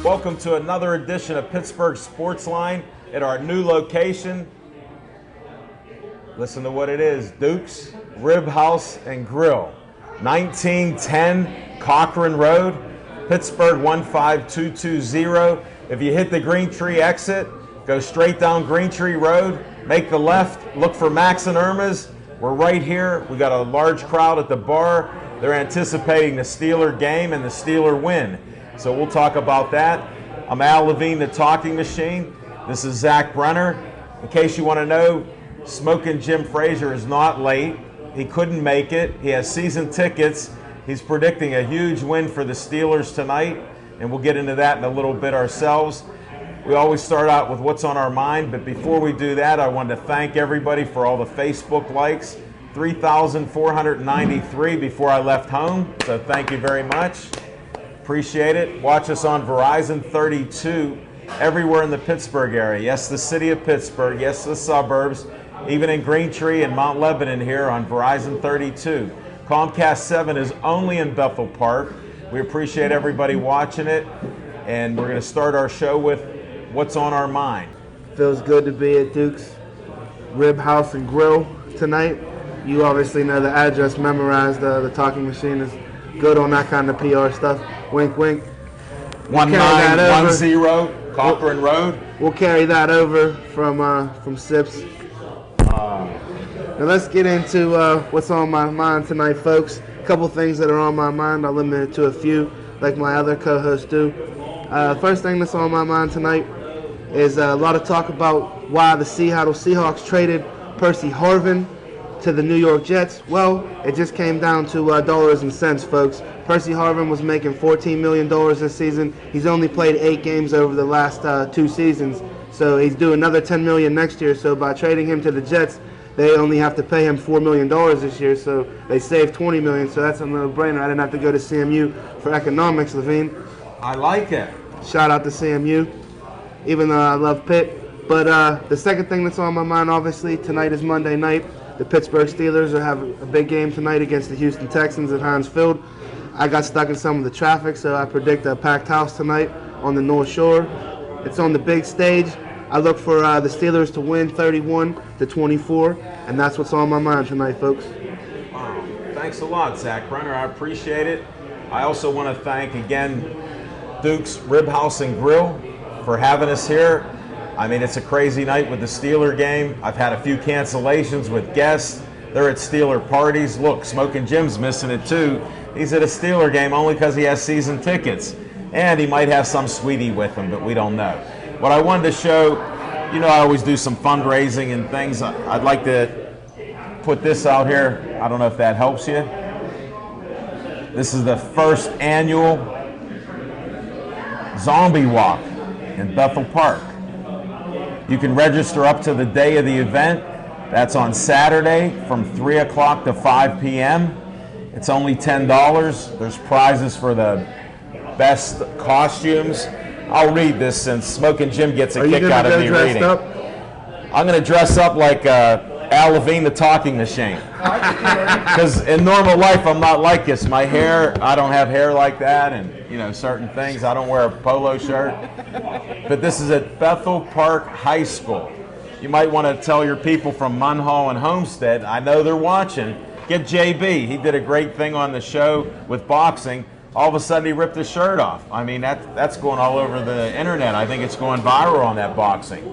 Welcome to another edition of Pittsburgh Sportsline at our new location. Listen to what it is, Duke's Rib House and Grill, 1910 Cochran Road, Pittsburgh 15220. If you hit the Green Tree exit, go straight down Green Tree Road, make the left, look for Max and Irma's. We're right here. We got a large crowd at the bar. They're anticipating the Steeler game and the Steeler win. So we'll talk about that. I'm Al Levine, the Talking Machine. This is Zach Brenner. In case you want to know, Smoking Jim Frazier is not late. He couldn't make it. He has season tickets. He's predicting a huge win for the Steelers tonight, and we'll get into that in a little bit ourselves. We always start out with what's on our mind, but before we do that, I wanted to thank everybody for all the Facebook likes. 3,493 before I left home, so thank you very much. Appreciate it. Watch us on Verizon 32 everywhere in the Pittsburgh area. Yes, the city of Pittsburgh. Yes, the suburbs. Even in Green Tree and Mount Lebanon here on Verizon 32. Comcast 7 is only in Bethel Park. We appreciate everybody watching it. And we're going to start our show with what's on our mind. Feels good to be at Duke's Rib House and Grill tonight. You obviously know the address memorized. The Talking Machine is good on that kind of PR stuff. Wink, wink. 1910 Cochran Road. We'll carry that over from Sips. Now let's get into what's on my mind tonight, folks. A couple things that are on my mind. I'll limit it to a few, like my other co-hosts do. First thing that's on my mind tonight is a lot of talk about why the Seattle Seahawks traded Percy Harvin to the New York Jets. Well, it just came down to dollars and cents, folks. Percy Harvin was making $14 million this season. He's only played 8 games over the last 2 seasons, so he's due another $10 million next year. So by trading him to the Jets, they only have to pay him $4 million this year, so they saved $20 million. So that's a no-brainer. I didn't have to go to CMU for economics, Levine. I like it. Shout out to CMU, even though I love Pitt. But the second thing that's on my mind, obviously, tonight is Monday night. The Pittsburgh Steelers are having a big game tonight against the Houston Texans at Heinz Field. I got stuck in some of the traffic, so I predict a packed house tonight on the North Shore. It's on the big stage. I look for the Steelers to win 31-24, and that's what's on my mind tonight, folks. Wow. Thanks a lot, Zach Brenner. I appreciate it. I also want to thank, again, Duke's Rib House and Grill for having us here. I mean, it's a crazy night with the Steeler game. I've had a few cancellations with guests. They're at Steeler parties. Look, Smoking Jim's missing it too. He's at a Steeler game only because he has season tickets. And he might have some sweetie with him, but we don't know. What I wanted to show, you know, I always do some fundraising and things. I'd like to put this out here. I don't know if that helps you. This is the first annual Zombie Walk in Bethel Park. You can register up to the day of the event. That's on Saturday from 3 o'clock to 5 p.m. It's only $10. There's prizes for the best costumes. I'll read this since Smoking Jim gets a kick out of me reading. I'm going to dress up like Al Levine, the Talking Machine. Because in normal life, I'm not like this. My hair, I don't have hair like that, and you know, certain things. I don't wear a polo shirt. But this is at Bethel Park High School. You might want to tell your people from Munhall and Homestead, I know they're watching, get JB. He did a great thing on the show with boxing. All of a sudden, he ripped his shirt off. I mean, that's going all over the internet. I think it's going viral on that boxing.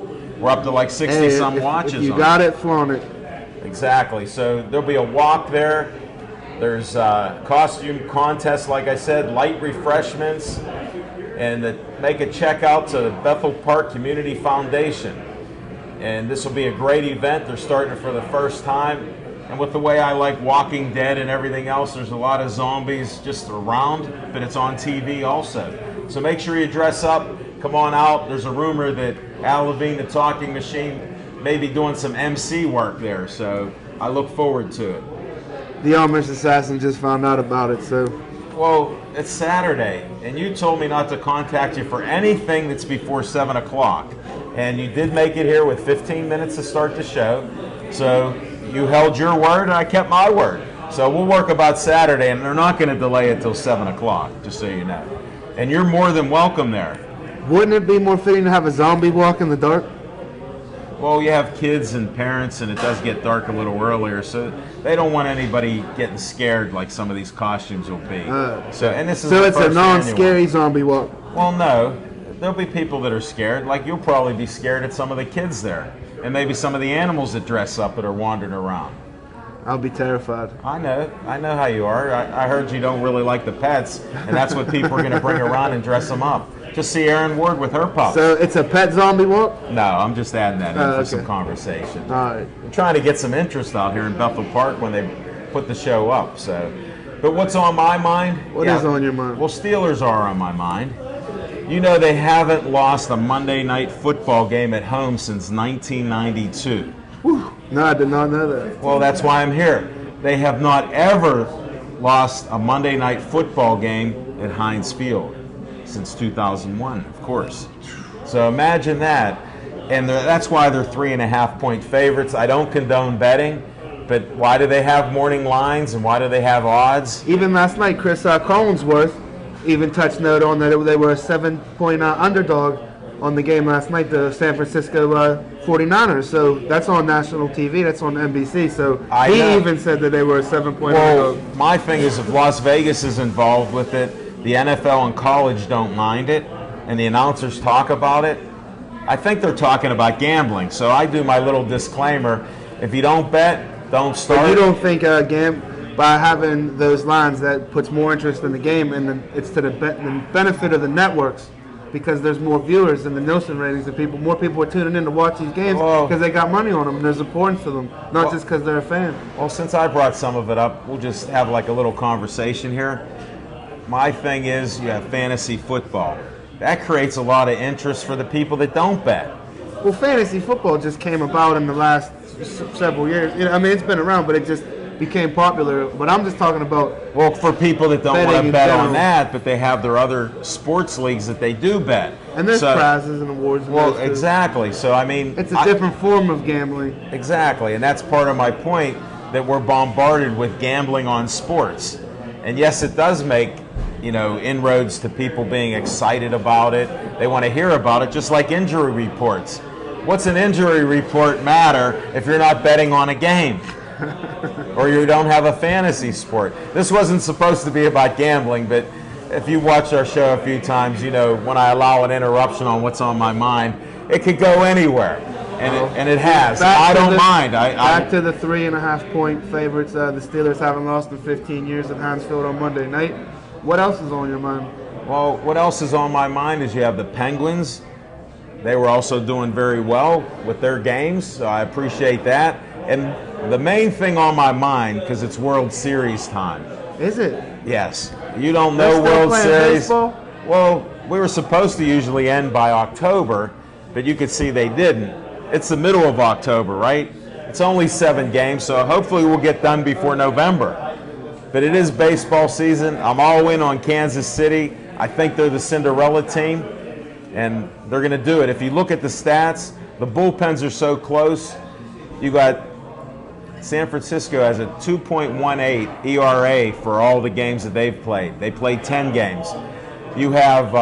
We're up to like 60-some watches. If you got it, flaunt it. Exactly. So there'll be a walk there. There's costume contests, like I said, light refreshments, and make a check out to the Bethel Park Community Foundation. And this will be a great event. They're starting it for the first time. And with the way I like Walking Dead and everything else, there's a lot of zombies just around, but it's on TV also. So make sure you dress up, come on out. There's a rumor that Al Levine, the Talking Machine, may be doing some MC work there, so I look forward to it. The Amish assassin just found out about it, so. Well, it's Saturday, and you told me not to contact you for anything that's before 7 o'clock. And you did make it here with 15 minutes to start the show. So you held your word, and I kept my word. So we'll work about Saturday, and they're not going to delay it till 7 o'clock, just so you know. And you're more than welcome there. Wouldn't it be more fitting to have a zombie walk in the dark? Well, you have kids and parents, and it does get dark a little earlier, so they don't want anybody getting scared like some of these costumes will be. And this is so the it's a first non-scary annual. zombie walk. Well, no. There'll be people that are scared. Like, you'll probably be scared at some of the kids there, and maybe some of the animals that dress up that are wandering around. I'll be terrified. I know how you are. I heard you don't really like the pets, and that's what people are going to bring around and dress them up. Just see Erin Ward with her pups. So it's a pet zombie walk? No, I'm just adding that in for Okay. some conversation. All right. I'm trying to get some interest out here in Bethel Park when they put the show up. So, but what's on my mind? What is on your mind? Well, Steelers are on my mind. You know, they haven't lost a Monday night football game at home since 1992. Whew. No, I did not know that. Well, that's why I'm here. They have not ever lost a Monday night football game at Heinz Field since 2001, of course. So imagine that. And that's why they're 3.5-point favorites. I don't condone betting, but why do they have morning lines and why do they have odds? Even last night, Chris Collinsworth even touched note on that they were a 7-point underdog on the game last night, the San Francisco 49ers. So that's on national TV. That's on NBC. So he even said that they were a 7-point underdog. Well, my thing is if Las Vegas is involved with it, the NFL and college don't mind it, and the announcers talk about it. I think they're talking about gambling. So I do my little disclaimer. If you don't bet, don't start. But you don't think by having those lines that puts more interest in the game, and it's to the benefit of the networks because there's more viewers and the Nielsen ratings of people. More people are tuning in to watch these games because they got money on them and there's importance to them, not just because they're a fan. Well, since I brought some of it up, we'll just have like a little conversation here. My thing is you have fantasy football. That creates a lot of interest for the people that don't bet. Well, fantasy football just came about in the last several years. I mean, it's been around, but it just became popular. But I'm just talking about... Well, for people that don't want to bet on that, but they have their other sports leagues that they do bet. And there's prizes and awards. Well, exactly. So, I mean... It's a different form of gambling. Exactly. And that's part of my point, that we're bombarded with gambling on sports. And yes, it does make, inroads to people being excited about it. They want to hear about it, just like injury reports. What's an injury report matter if you're not betting on a game? Or you don't have a fantasy sport? This wasn't supposed to be about gambling, but if you watched our show a few times, when I allow an interruption on what's on my mind, it could go anywhere. And it has. I don't mind. Back to the 3.5-point favorites. The Steelers haven't lost in 15 years at Heinz Field on Monday night. What else is on your mind? Well, what else is on my mind is you have the Penguins. They were also doing very well with their games, so I appreciate that. And the main thing on my mind, because it's World Series time. Is it? Yes. You don't know World Series. Baseball? Well, we were supposed to usually end by October, but you could see they didn't. It's the middle of October, right? It's only 7 games, so hopefully we'll get done before November. But it is baseball season. I'm all in on Kansas City. I think they're the Cinderella team, and they're going to do it. If you look at the stats, the bullpens are so close. You got San Francisco has a 2.18 ERA for all the games that they've played. They played 10 games. You have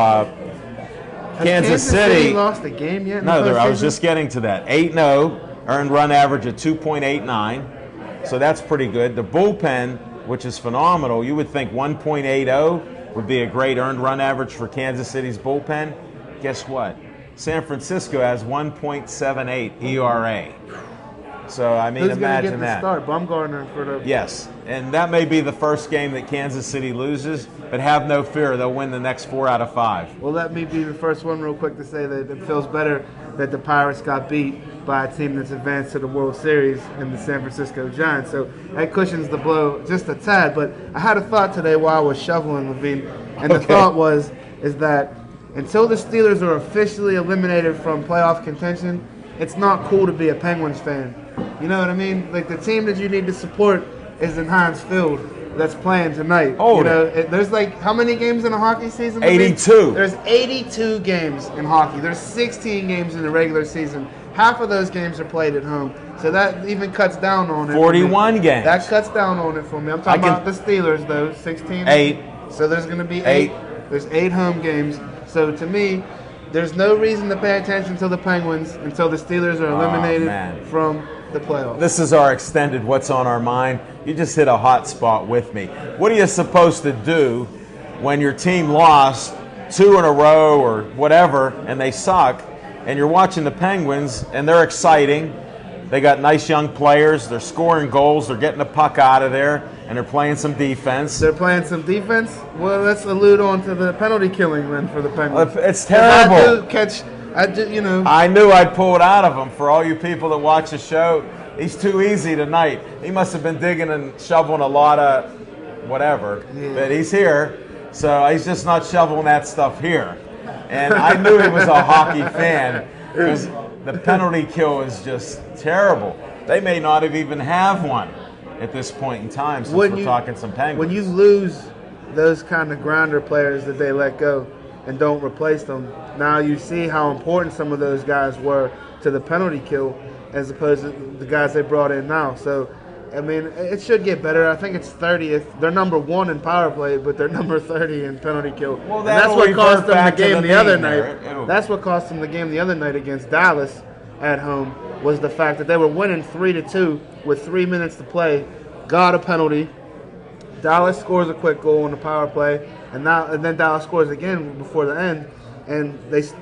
Kansas City lost a game yet? No, I was just getting to that. 8-0, earned run average of 2.89, so that's pretty good. The bullpen, which is phenomenal, you would think 1.80 would be a great earned run average for Kansas City's bullpen. Guess what? San Francisco has 1.78 ERA. So, I mean, imagine that. Start? Bumgarner for the... Yes, and that may be the first game that Kansas City loses, but have no fear, they'll win the next 4 out of 5. Well, let me be the first one real quick to say that it feels better that the Pirates got beat by a team that's advanced to the World Series in the San Francisco Giants. So that cushions the blow just a tad. But I had a thought today while I was shoveling, Levine, and the thought is that until the Steelers are officially eliminated from playoff contention, it's not cool to be a Penguins fan. You know what I mean? Like, the team that you need to support is in Heinz Field that's playing tonight. There's like, how many games in a hockey season? 82. There's 82 games in hockey. There's 16 games in the regular season. Half of those games are played at home. So that even cuts down on it. 41 games. That cuts down on it for me. I'm talking about the Steelers, though. 16. 8. So there's going to be 8. There's 8 home games. So to me, there's no reason to pay attention to the Penguins until the Steelers are eliminated from the playoffs. This is our extended What's on Our Mind. You just hit a hot spot with me. What are you supposed to do when your team lost 2 in a row or whatever and they suck, and you're watching the Penguins and they're exciting? They got nice young players. They're scoring goals. They're getting the puck out of there, and they're playing some defense. They're playing some defense? Well, let's allude on to the penalty killing then for the Penguins. It's terrible. I knew I'd pull it out of him. For all you people that watch the show, he's too easy tonight. He must have been digging and shoveling a lot of whatever, but he's here, so he's just not shoveling that stuff here. And I knew he was a hockey fan because the penalty kill is just terrible. They may not have even have one at this point in time, since we're talking some Penguins. When you lose those kind of grounder players that they let go and don't replace them, now you see how important some of those guys were to the penalty kill as opposed to the guys they brought in now. So, I mean, it should get better. I think it's 30th. They're number 1 in power play, but they're number 30 in penalty kill. Well, and that's what cost them the game the other night. There. That's what cost them the game the other night against Dallas at home, was the fact that they were winning 3-2 with 3 minutes to play, got a penalty. Dallas scores a quick goal on the power play, and then Dallas scores again before the end. And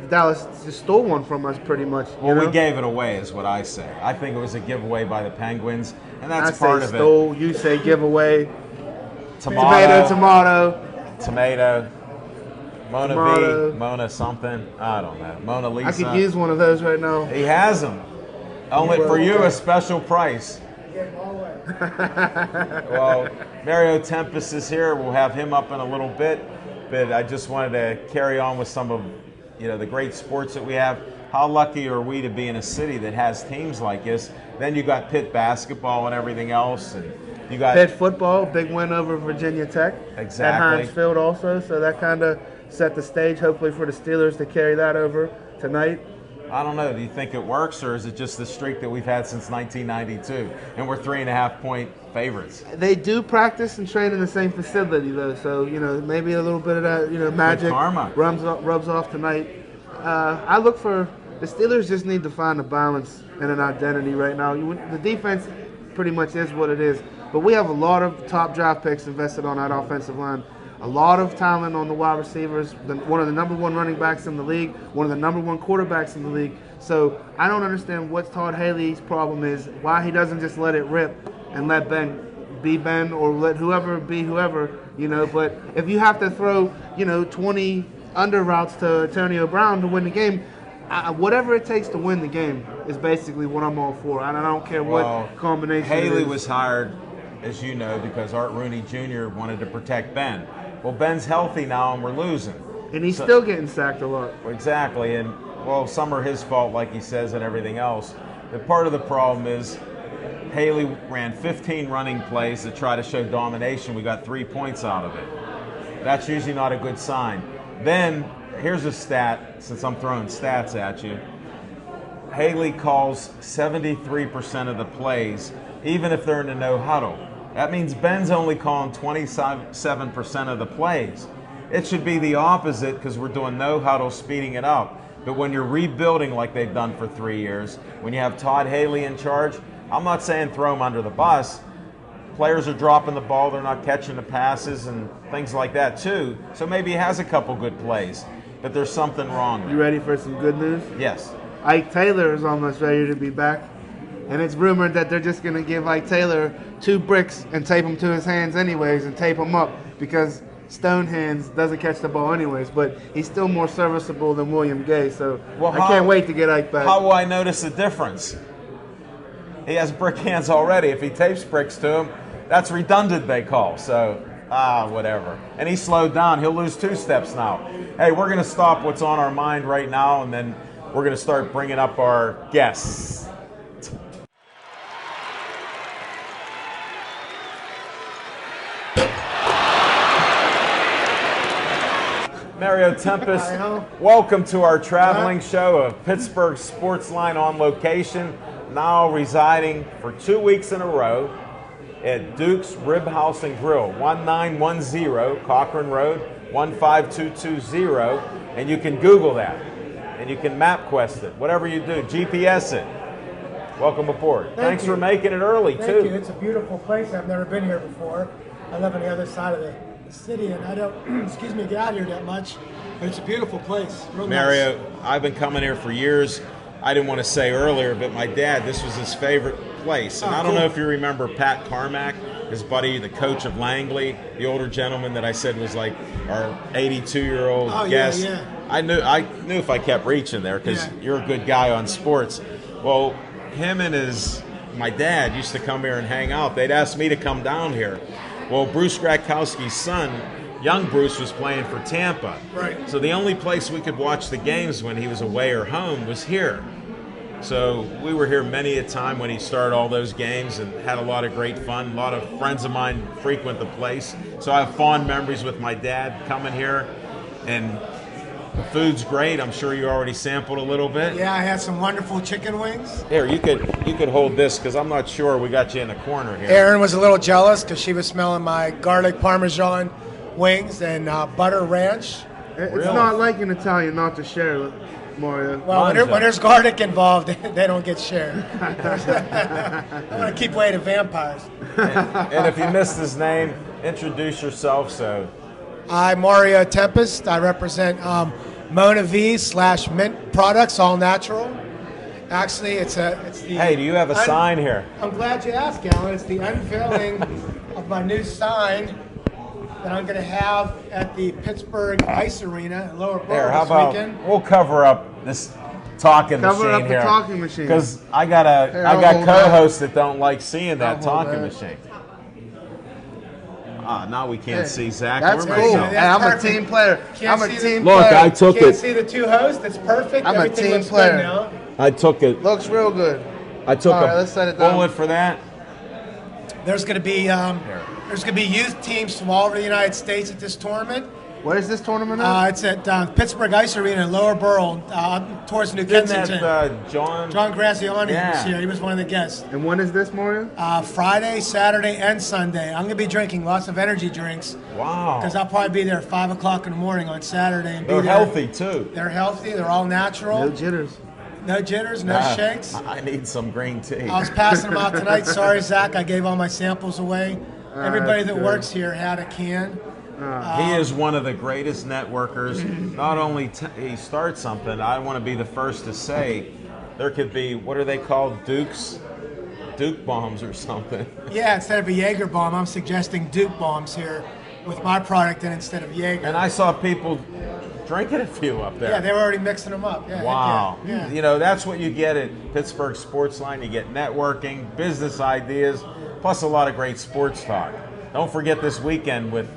Dallas just stole one from us pretty much. We gave it away is what I say. I think it was a giveaway by the Penguins, and that's part of it. You say giveaway. Tomato. Mona Tomato. V, Mona something. I don't know. Mona Lisa. I could use one of those right now. He has them. Only for you, a special price. Well, Mario Tempest is here. We'll have him up in a little bit. But I just wanted to carry on with some of the great sports that we have. How lucky are we to be in a city that has teams like this? Then you got Pitt basketball and everything else, and you got Pitt football, big win over Virginia Tech. Exactly. At Heinz Field also, so that kind of set the stage, hopefully, for the Steelers to carry that over tonight. I don't know. Do you think it works, or is it just the streak that we've had since 1992, and we're 3.5-point favorites? They do practice and train in the same facility, though, so maybe a little bit of that magic rubs off tonight. I look for the Steelers just need to find a balance and an identity right now. The defense pretty much is what it is, but we have a lot of top draft picks invested on that offensive line. A lot of talent on the wide receivers, one of the number 1 running backs in the league, one of the number 1 quarterbacks in the league. So I don't understand what Todd Haley's problem is, why he doesn't just let it rip and let Ben be Ben or let whoever be whoever, But if you have to throw, 20 under routes to Antonio Brown to win the game, whatever it takes to win the game is basically what I'm all for. And I don't care what combination Haley was hired, as you know, because Art Rooney Jr. wanted to protect Ben. Well, Ben's healthy now, and we're losing. And he's still getting sacked a lot. Exactly, and, some are his fault, like he says, and everything else. But part of the problem is Haley ran 15 running plays to try to show domination. We got 3 points out of it. That's usually not a good sign. Then, here's a stat, since I'm throwing stats at you. Haley calls 73% of the plays, even if they're in a no huddle. That means Ben's only calling 27% of the plays. It should be the opposite because we're doing no huddle, speeding it up. But when you're rebuilding like they've done for 3 years, when you have Todd Haley in charge, I'm not saying throw him under the bus. Players are dropping the ball, they're not catching the passes and things like that too. So maybe he has a couple good plays, but there's something wrong there. You ready for some good news? Yes. Ike Taylor is almost ready to be back. And it's rumored that they're just going to give Ike Taylor 2 bricks and tape them to his hands anyways and tape them up because Stone Hands doesn't catch the ball anyways. But he's still more serviceable than William Gay. So I can't wait to get Ike back. How will I notice the difference? He has brick hands already. If he tapes bricks to him, that's redundant, they call. So, whatever. And he slowed down. He'll lose 2 steps now. Hey, we're going to stop what's on our mind right now, and then we're going to start bringing up our guests. Mario Tempest, welcome to our traveling show of Pittsburgh Sportsline on location, now residing for 2 weeks in a row at Duke's Rib House and Grill, 1910 Cochran Road, 15220, and you can Google that. and you can map quest it. Whatever you do, GPS it. Welcome aboard. Thanks for making it early, too. Thank you. It's a beautiful place. I've never been here before. I live on the other side of the city, and I don't, excuse me, get out here that much. But it's a beautiful place. Real Mario, nice. I've been coming here for years. I didn't want to say earlier, but my dad, this was his favorite place. And I don't know if you remember Pat Carmack, his buddy, the coach of Langley, the older gentleman that I said was like our 82-year-old guest. Yeah. I knew if I kept reaching there because you're a good guy on sports. Well, him and my dad used to come here and hang out. They'd ask me to come down here. Well, Bruce Gradkowski's son, young Bruce, was playing for Tampa. Right. So the only place we could watch the games when he was away or home was here. So we were here many a time when he started all those games and had a lot of great fun. A lot of friends of mine frequent the place. So I have fond memories with my dad coming here. And the food's great. I'm sure you already sampled a little bit. Yeah, I had some wonderful chicken wings. Here, you could hold this because I'm not sure. We got you in the corner here. Erin was a little jealous because she was smelling my garlic parmesan wings and butter ranch. It's not like an Italian not to share, Mario. Well, when there's garlic involved, they don't get shared. I want to keep away the vampires. And if you missed his name, introduce yourself. So, I'm Mario Tempest. I represent Mona V / Mint products, all natural. Actually, it's the. Hey, do you have a sign here? I'm glad you asked, Alan. It's the unveiling of my new sign that I'm going to have at the Pittsburgh Ice Arena in Lower Borough How this about weekend. we'll cover up this talking machine here. Cover up the talking machine. Because I got co-hosts that don't like seeing that talking machine. Now we can't see Zach. That's Where cool. am I And going? I'm a perfect. team player. Can't I'm a see team Look, player. I took Can't it. see the two hosts. It's perfect. I'm a Everything team looks player. good now. I took it. Looks real good. I took All right, let's set a it down. bullet for that. There's going to be youth teams from all over the United States at this tournament. Where is this tournament at? It's at Pittsburgh Ice Arena in Lower Borough, towards New Didn't Kensington. that John Graziani Yeah. was here. He was one of the guests. And when is this, Mario? Friday, Saturday, and Sunday. I'm going to be drinking lots of energy drinks Wow. because I'll probably be there at 5 o'clock in the morning on Saturday. And They're be there. healthy too. They're healthy. They're all natural. No jitters. No jitters, no shakes. I need some green tea. I was passing them out tonight. Sorry, Zach. I gave all my samples away. Everybody that works here had a can. He is one of the greatest networkers. Not only he starts something, I want to be the first to say there could be, what are they called, Duke bombs or something. Yeah, instead of a Jaeger bomb, I'm suggesting Duke bombs here with my product and instead of Jaeger. And I saw people drinking a few up there. Yeah, they were already mixing them up. Yeah, Wow. heck yeah. You know, that's what you get at Pittsburgh Sportsline. You get networking, business ideas, plus a lot of great sports talk. Don't forget this weekend with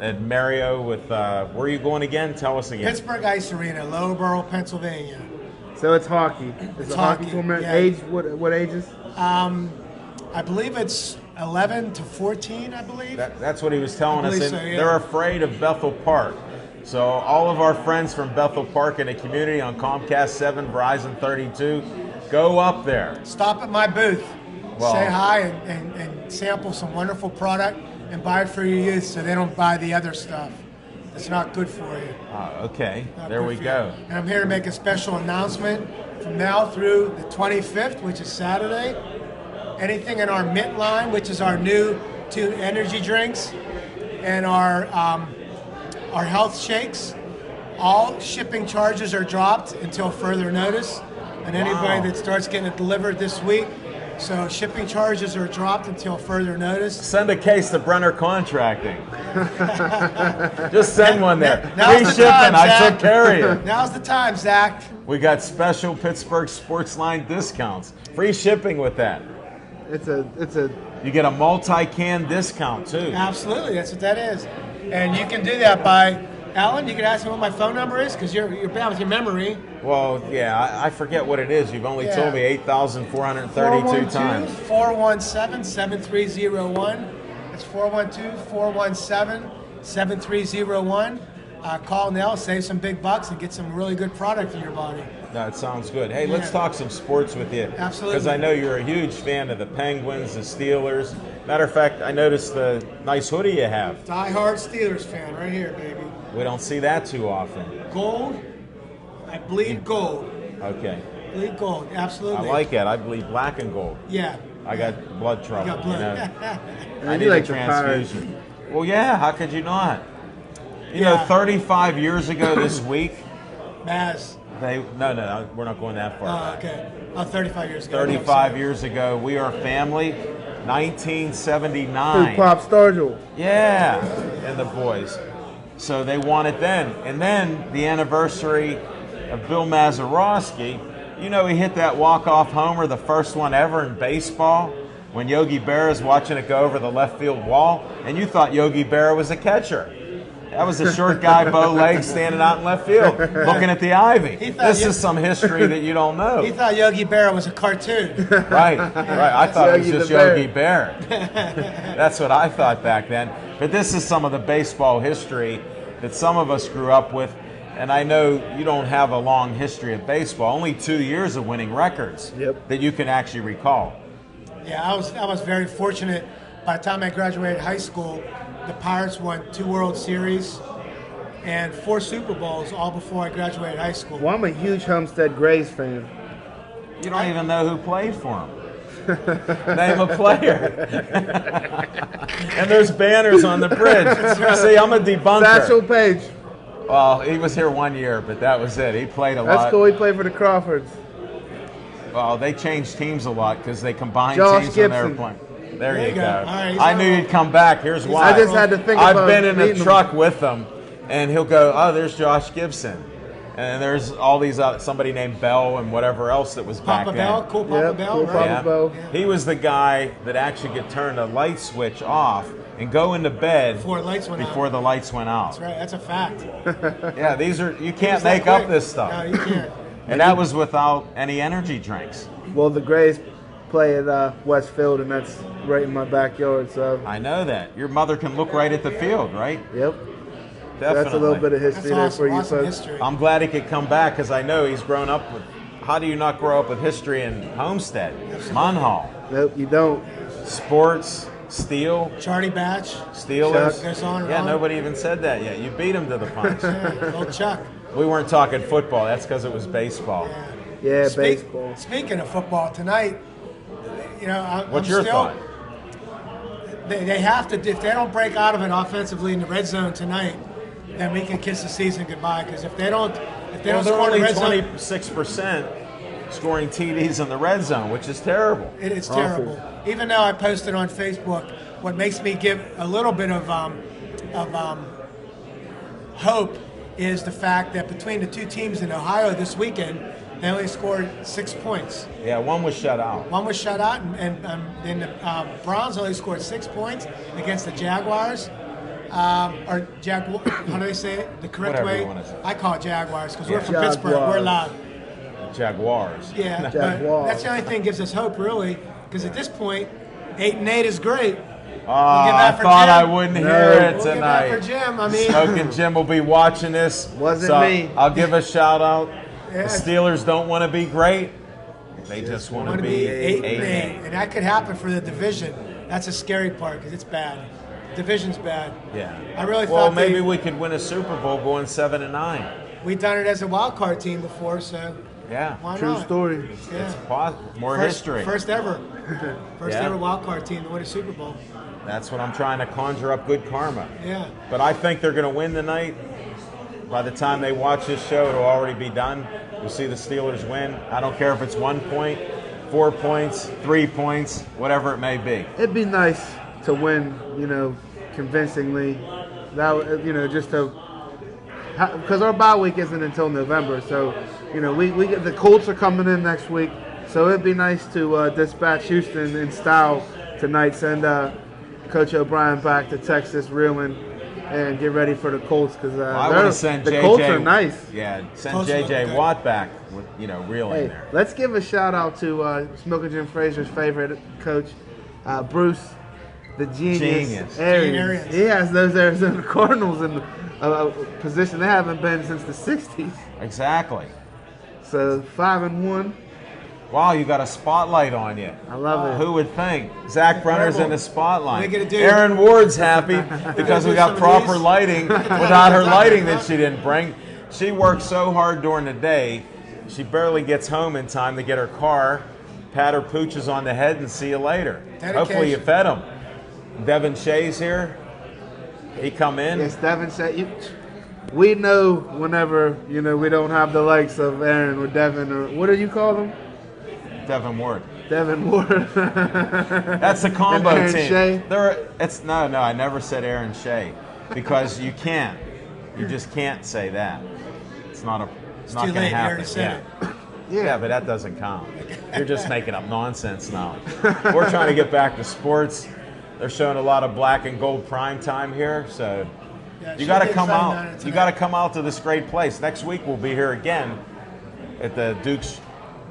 at Mario with, where are you going again? Tell us again. Pittsburgh Ice Arena, Lower Borough, Pennsylvania. So it's hockey. It's a hockey tournament. yeah. Age? What ages? I believe it's 11 to 14, I believe. That's what he was telling I us. believe And so, yeah. they're afraid of Bethel Park. So all of our friends from Bethel Park in the community on Comcast 7, Verizon 32, go up there. Stop at my booth. Well- Say hi and sample some wonderful product and buy it for your youth so they don't buy the other stuff. It's not good for you. Okay, Not there good we for go. you. And I'm here to make a special announcement from now through the 25th, which is Saturday. Anything in our Mint line, which is our new 2 energy drinks, and our health shakes, all shipping charges are dropped until further notice. And anybody that starts getting it delivered this week, so shipping charges are dropped until further notice. Send a case to Brenner Contracting. Just send one there. Now's Free the shipping, time, I Zach. took care of you. Now's the time, Zach. We got special Pittsburgh Sportsline discounts. Free shipping with that. It's a. You get a multi-can discount too. Absolutely, that's what that is. And you can do that by, Alan, you can ask me what my phone number is because you're bad with your memory. Well, yeah, I forget what it is. You've only Yeah. told me 8,432 times. 417-7301. That's 412-417-7301. Call now, save some big bucks, and get some really good product for your body. That sounds good. Hey, let's talk some sports with you. Absolutely. Because I know you're a huge fan of the Penguins, the Steelers. Matter of fact, I noticed the nice hoodie you have. Die-hard Steelers fan right here, baby. We don't see that too often. Gold. I I bleed gold. Okay. Bleed gold, absolutely. I like it. I bleed black and gold. Yeah. I got blood trouble. You got blood. I need a transfusion. Well, yeah. How could you not? You know, 35 years ago this week. Maz. No, we're not going that far back. Okay. 35 years ago. 35 years ago, We Are Family, 1979. Pop Stargell. Yeah, and the boys. So they won it then. And then the anniversary of Bill Mazeroski, you know, he hit that walk-off homer, the first one ever in baseball, when Yogi Berra is watching it go over the left field wall, and you thought Yogi Berra was a catcher. That was a short guy, bow legs, standing out in left field, looking at the ivy. This is some history that you don't know. He thought Yogi Berra was a cartoon. Right. I thought it was just Yogi Berra. That's what I thought back then. But this is some of the baseball history that some of us grew up with. And I know you don't have a long history of baseball, only 2 years of winning records that you can actually recall. Yeah, I was very fortunate. By the time I graduated high school, the Pirates won 2 World Series and 4 Super Bowls all before I graduated high school. Well, I'm a huge Homestead Grays fan. You don't even know who played for him. Name a player. And there's banners on the bridge. See, I'm a debunker. Satchel Paige. Well, he was here 1 year, but that was it. He played a lot. That's cool. He played for the Crawfords. Well, they changed teams a lot because they combined Josh teams Gibson. when they were playing. There you go. Right, I knew you'd come back. Here's why. I just had to think I've about been in a meeting truck with him, and he'll go, "Oh, there's Josh Gibson," and there's all these somebody named Bell and whatever else that was back Papa then. Bell, cool Papa Bell, cool right? Papa Bell. He was the guy that actually could turn the light switch off and go into bed Before the lights went out. That's right. That's a fact. Yeah, you can't make up this stuff. No, you can't. And that was without any energy drinks. Well, the Grays play at Westfield, and that's right in my backyard. So I know that. Your mother can look right at the field, right? Yep. Definitely. That's a little bit of history there for you folks. History. I'm glad he could come back because I know he's grown up with. How do you not grow up with history in Homestead, Munhall? Nope, you don't. Sports, steel, Charlie Batch. Steelers. Goes on and Yeah, on. nobody even said that yet. You beat him to the punch. Old Chuck. We weren't talking football. That's because it was baseball. Yeah, baseball. Speaking of football, tonight, you know, What's your thought? They have to. If they don't break out of it offensively in the red zone tonight, then we can kiss the season goodbye. Because if they don't They're score in only the red zone, 26% scoring TDs in the red zone, which is terrible. it's terrible. Even though I posted on Facebook, what makes me give a little bit of hope is the fact that between the 2 teams in Ohio this weekend, they only scored 6 points. Yeah, one was shut out. One was shut out, and then the Browns only scored 6 points against the Jaguars. How do they say it? The correct Whatever way? you wanna say. I call it Jaguars because Yeah. we're from Pittsburgh. We're loud. Jaguars. Yeah, but Jaguars. that's the only thing that gives us hope, really, because at this point, 8-8 is great. I for thought Jim. I wouldn't hear it We'll give that for tonight. Jim. I mean, Smoking Jim will be watching this. Wasn't so me. I'll give a shout out. Yeah. The Steelers don't want to be great. They just want to be 8-8. and that could happen for the division. That's a scary part because it's bad. Division's bad. Yeah. I really Well, thought maybe we could win a Super Bowl going 7-9. we've done it as a wild card team before, so Yeah. why True not? story. Yeah. More history. First ever. First Yeah. ever wild card team to win a Super Bowl. That's what I'm trying to conjure up good karma. Yeah. But I think they're going to win tonight. By the time they watch this show, it'll already be done. We'll see the Steelers win. I don't care if it's 1 point, 4 points, 3 points, whatever it may be. It'd be nice to win, convincingly. That just to because our bye week isn't until November, so we get the Colts are coming in next week, so it'd be nice to dispatch Houston in style tonight. Send Coach O'Brien back to Texas, reeling, and get ready for the Colts because I want to send the JJ, Colts are nice. Yeah, send Colts JJ look Watt back with reeling Hey, there. let's give a shout out to Smoker Jim Frazier's favorite coach, Bruce, the genius. Arians. He has those Arizona Cardinals in a position they haven't been since the '60s. Exactly. So 5-1. Wow, you got a spotlight on you. I love it. Who would think? Zach Brunner's in the spotlight. What are you gonna do? Aaron Ward's happy because we got proper lighting without her lighting that she didn't bring. She works so hard during the day, she barely gets home in time to get her car, pat her pooches on the head, and see you later. Dedication. Hopefully you fed them. Devin Shea's here. He come in. Yes, Devin Shea. We know whenever, we don't have the likes of Aaron or Devin, or what do you call them? Devin Ward. Devin Ward. That's the combo and Aaron team. Shea? No, I never said Aaron Shea, because you can't. You just can't say that. It's not going to happen. Aaron said it. Yeah, but that doesn't count. You're just making up nonsense now. We're trying to get back to sports. They're showing a lot of black and gold prime time here, so you got to come out. You got to come out to this great place. Next week we'll be here again at the Duke's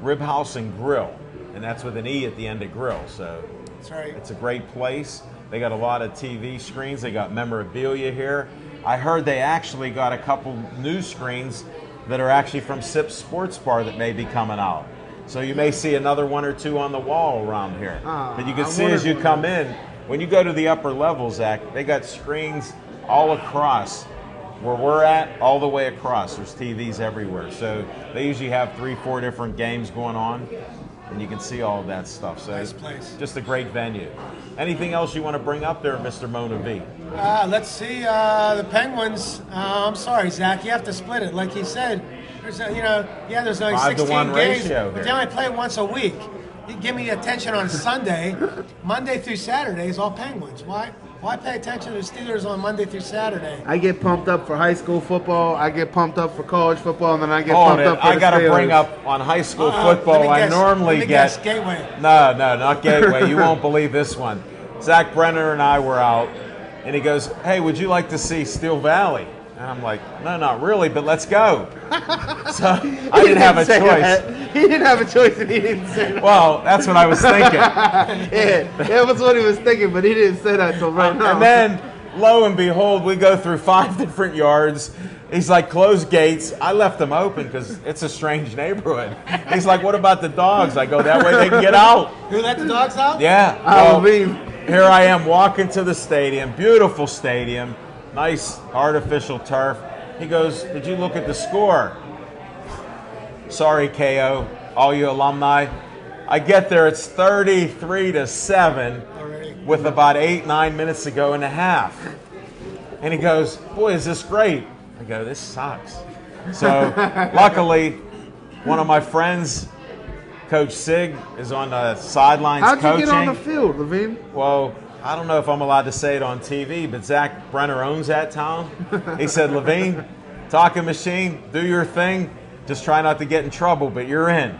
Rib House and Grille, and that's with an E at the end of Grille. So That's right. It's a great place. They got a lot of TV screens. They got memorabilia here. I heard they actually got a couple new screens that are actually from Sips Sports Bar that may be coming out. So you may see another one or two on the wall around here. But you can see as you come in, when you go to the upper level, Zach, they got screens all across. Where we're at, all the way across. There's TVs everywhere. So they usually have 3-4 different games going on, and you can see all of that stuff. So Nice place. Just a great venue. Anything else you want to bring up there, Mr. Mona V? Let's see the Penguins. I'm sorry, Zach. You have to split it. Like he said, there's there's only 16 5-to-1 games, ratio but here. they only play once a week. You give me attention on Sunday, Monday through Saturday is all Penguins. Why pay attention to the Steelers on Monday through Saturday? I get pumped up for high school football. I get pumped up for college football, and then I get pumped up for I the got to Steelers. bring up on high school Let football. me I guess. normally Let me get guess. Gateway. No, not Gateway. You won't believe this one. Zach Brenner and I were out, and he goes, "Hey, would you like to see Steel Valley?" And I'm like, "No, not really, but let's go." So I didn't have a say choice. that. He didn't have a choice, and he didn't say that. Well, that's what I was thinking. Yeah, that was what he was thinking, but he didn't say that till right now. And then, lo and behold, we go through 5 different yards. He's like, "Close gates." I left them open because it's a strange neighborhood. He's like, "What about the dogs?" I go, "That way they can get out." Who let the dogs out? Yeah. I Well, mean, here I am walking to the stadium, beautiful stadium, nice artificial turf. He goes, "Did you look at the score?" Sorry, KO, all you alumni. I get there, it's 33-7 Already. with about 8-9 minutes to go in the half. And he goes, "Boy, is this great." I go, "This sucks." So luckily, one of my friends, Coach Sig, is on the sidelines how'd coaching. you get on the field, Levine? Well, I don't know if I'm allowed to say it on TV, but Zach Brenner owns that town. He said, "Levine, talking machine, do your thing. Just try not to get in trouble, but you're in."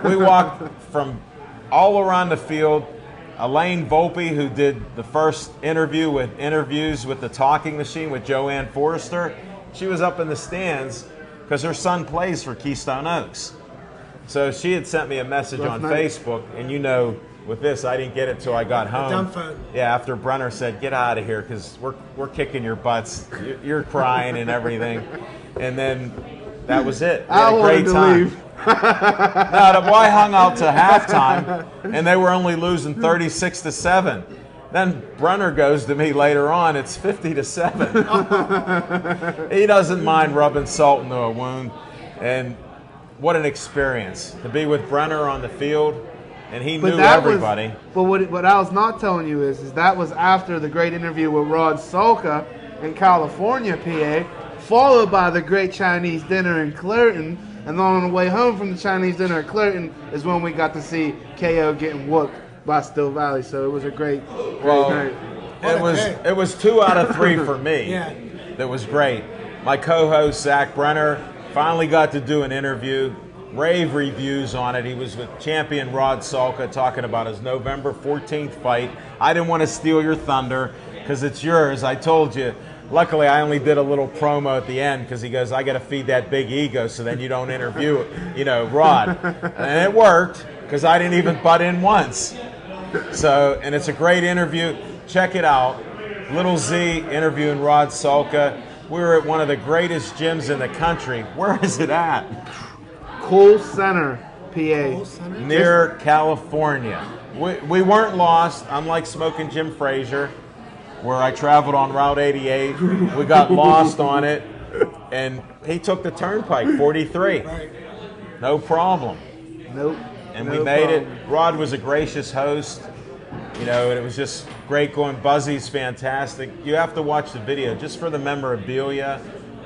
We walked from all around the field. Elaine Volpe, who did the first interviews with the talking machine with Joanne Forrester, she was up in the stands because her son plays for Keystone Oaks. So she had sent me a message on Facebook, and with this, I didn't get it till I got home. dumb phone. Yeah, after Brenner said, "Get out of here because we're kicking your butts. You're crying and everything." And then that was it. We had I a wanted great to time. leave. No, the boy hung out to halftime, and they were only losing 36-7. Then Brenner goes to me later on, it's 50-7. He doesn't mind rubbing salt into a wound, and what an experience to be with Brenner on the field, and he knew everybody. But what I was not telling you is that was after the great interview with Rod Solka in California, PA, followed by the great Chinese dinner in Clerton. And then on the way home from the Chinese dinner at Clerton is when we got to see KO getting whooped by Steel Valley. So it was a great night. It was 2 out of 3 for me. Yeah. That was great. My co-host Zach Brenner finally got to do an interview, rave reviews on it. He was with champion Rod Solka talking about his November 14th fight. I didn't want to steal your thunder because it's yours. I told you. Luckily, I only did a little promo at the end because he goes, "I got to feed that big ego so then you don't interview, Rod." And it worked because I didn't even butt in once. So, and it's a great interview. Check it out. Little Z interviewing Rod Solka. We were at one of the greatest gyms in the country. Where is it at? Cool Center, PA. Near California. We weren't lost, unlike Smoking Jim Frazier, where I traveled on Route 88. We got lost on it. And he took the turnpike, 43. Right. No problem. Nope. And No we made problem. it. Rod was a gracious host, and it was just great going. Buzzy's fantastic. You have to watch the video just for the memorabilia,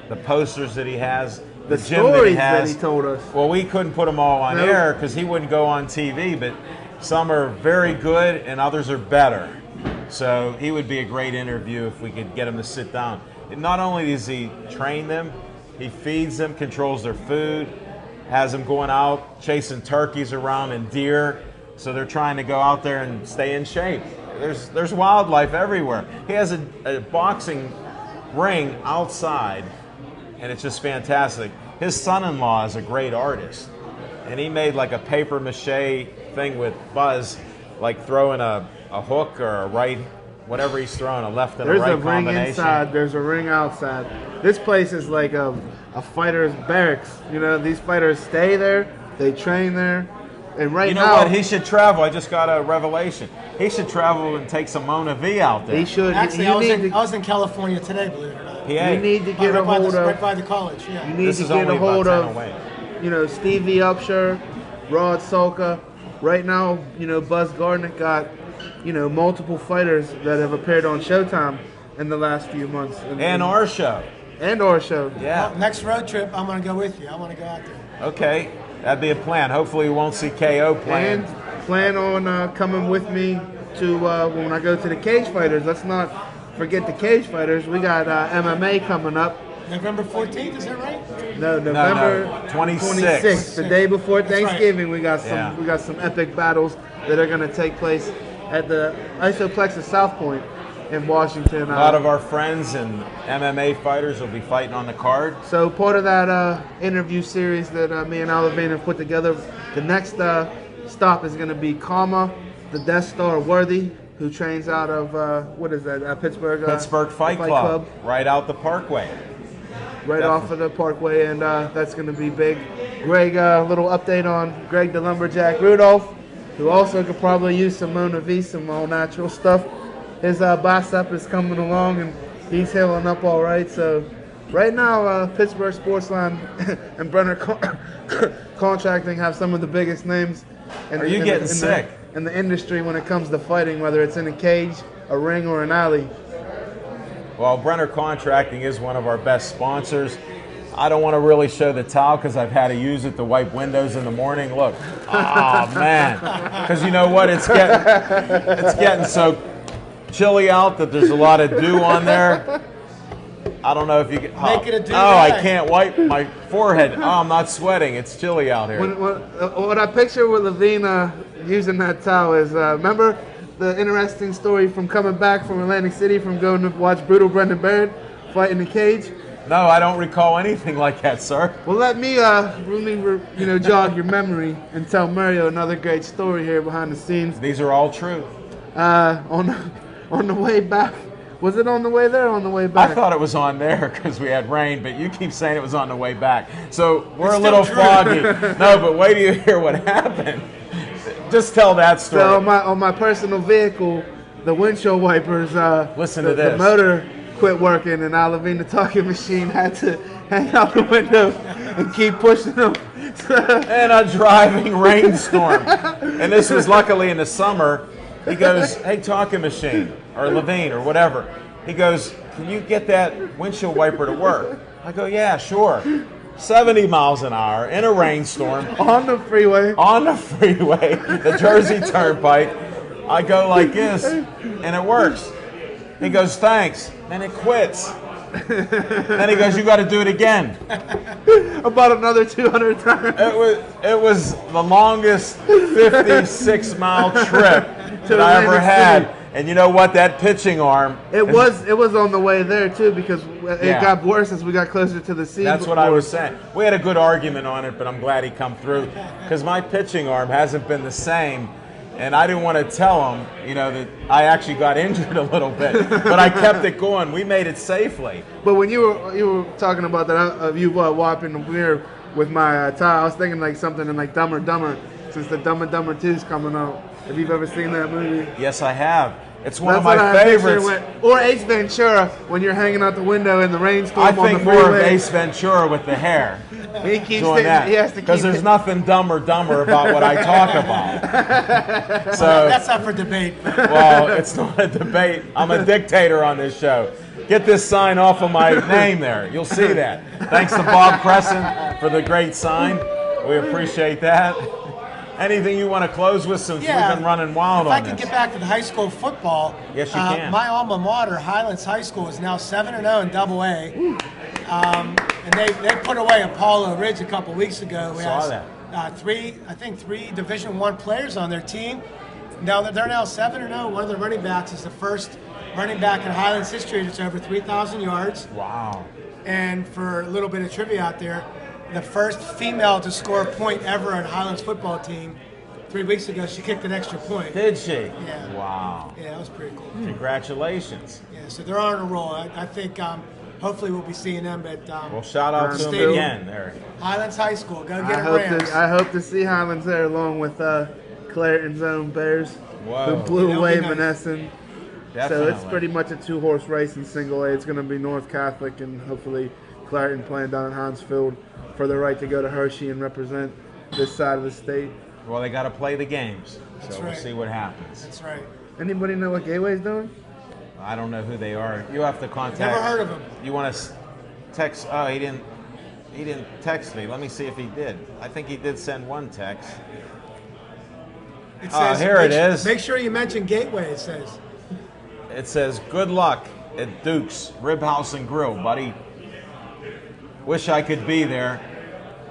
the posters that he has, The gym that he stories has. that he told us. Well, we couldn't put them all on Nope. air because he wouldn't go on TV, but some are very good and others are better. So he would be a great interview if we could get him to sit down. And not only does he train them, he feeds them, controls their food, has them going out chasing turkeys around and deer. So they're trying to go out there and stay in shape. There's wildlife everywhere. He has a boxing ring outside, and it's just fantastic. His son-in-law is a great artist, and he made like a paper mache thing with Buzz, like throwing a hook or a right, whatever he's throwing, a left and There's a right a ring combination. inside. There's a ring outside. This place is like a fighter's barracks. These fighters stay there. They train there. And right You know now, what? He should travel. I just got a revelation. He should travel and take some Mona V out there. he should. Actually, you I need was in California today, believe it or not. you need to get a right hold of. right by the college. Yeah. You need This to is get only a hold about 10 of. away. Stevie Upshur, Rod Sulka. Right now, Buzz Gardner got, multiple fighters that have appeared on Showtime in the last few months. And our show. And our show. Yeah. Well, next road trip, I'm going to go with you. I want to go out there. Okay. That'd be a plan. Hopefully we won't see KO planned. And plan on coming with me to when I go to the cage fighters. Let's not forget the cage fighters. We got MMA coming up. November 14th, is that right? No, November 26th. the day before That's right. Thanksgiving. We got some. Yeah. We got some epic battles that are going to take place at the Isoplex of South Point in Washington. A lot of our friends and MMA fighters will be fighting on the card. So part of that interview series that me and Olivine have put together, the next stop is going to be Kama, the Death Star Worthy, who trains out of what is that? Pittsburgh. Pittsburgh Fight Club, right out the Parkway. Right off of the Parkway, and that's going to be big. Greg, little update on Greg the Lumberjack Rudolph, who also could probably use some Mona V, some all natural stuff. His bicep is coming along, and he's healing up all right. So right now, Pittsburgh Sportsline and Brenner Contracting have some of the biggest names. Are you getting sick? In the industry when it comes to fighting, whether it's in a cage, a ring, or an alley. Well, Brenner Contracting is one of our best sponsors. I don't want to really show the towel because I've had to use it to wipe windows in the morning. Look, oh man, because you know what? It's getting so chilly out that there's a lot of dew on there. I don't know if you can. Make it a dew I day. can't wipe my forehead. Oh, I'm not sweating. It's chilly out here. What I picture with Levine using that towel is, remember the interesting story from coming back from Atlantic City from going to watch Brutal Brendan Baird fight in the cage? No, I don't recall anything like that, sir. Well, let me jog your memory and tell Mario another great story here behind the scenes. These are all true. On the way back, was it on the way there or on the way back? I thought it was on there because we had rain, but you keep saying it was on the way back. So we're It's a little still foggy. No, but wait till you hear what happened. Just tell that story. So on my personal vehicle, the windshield wipers, Listen to the this. motor quit working, and Olivine, the talking machine, had to hang out the window and keep pushing them. And a driving rainstorm. And this was luckily in the summer. He goes, hey, talking machine, or Levine, or whatever. He goes, can you get that windshield wiper to work? I go, yeah, sure. 70 miles an hour in a rainstorm. On the freeway. On the freeway, the Jersey Turnpike. I go like this, and it works. He goes, thanks. And it quits. Then he goes, you got to do it again. About another 200 times. It was the longest 56-mile trip that I ever Atlantic had. City. And you know what? That pitching arm. It was on the way there too, because it Yeah. got worse as we got closer to the sea. That's what I was saying. We had a good argument on it, but I'm glad he come through because my pitching arm hasn't been the same. And I didn't want to tell him, that I actually got injured a little bit, but I kept it going. We made it safely. But when you were talking about that, of you wiping the mirror with my tie, I was thinking like something in like Dumber and Dumber, since the Dumb and Dumber 2 is coming out. If you've ever seen that movie. Yes, I have. It's one That's of what my I picture favorites. or Ace Ventura when you're hanging out the window in the rainstorm I on the think freeway. more of Ace Ventura with the hair. He keeps Doing that. he has to keep Because there's nothing dumber about what I talk about. So That's up for debate. well, it's not a debate. I'm a dictator on this show. Get this sign off of my name there. You'll see that. Thanks to Bob Crescent for the great sign. We appreciate that. Anything you want to close with since we've been running wild if on I can this? get back to the high school football. Yes, you can. My alma mater, Highlands High School, is now 7-0 in AA. And they put away Apollo Ridge a couple weeks ago. We Saw had, that. three Division I players on their team. Now they're now 7-0. One of the running backs is the first running back in Highlands history that's over 3,000 yards. Wow. And for a little bit of trivia out there, the first female to score a point ever on Highlands football team. 3 weeks ago, she kicked an extra point. Did she? Yeah. Wow. Yeah, that was pretty cool. Congratulations. Yeah, so they're on a roll. I think hopefully we'll be seeing them at Well, shout out to them Stadium. again there. Highlands High School. Go get it, Rams. I hope to see Highlands there along with Clareton's own Bears, Whoa. who blew That'll away be nice. Monessen. Definitely. So it's pretty much a 2-horse race in single A. It's going to be North Catholic and hopefully Clareton playing down at Hinesfield for the right to go to Hershey and represent this side of the state. Well, they got to play the games, That's so right. we'll see what happens. That's right. Anybody know what Gateway's doing? I don't know who they are. You have to contact. Never heard of him. You want to text? Oh, he didn't. He didn't text me. Let me see if he did. I think he did send one text. It Here it is. Make sure you mention Gateway, it says. It says, "Good luck at Duke's Rib House and Grill, buddy. Wish I could be there.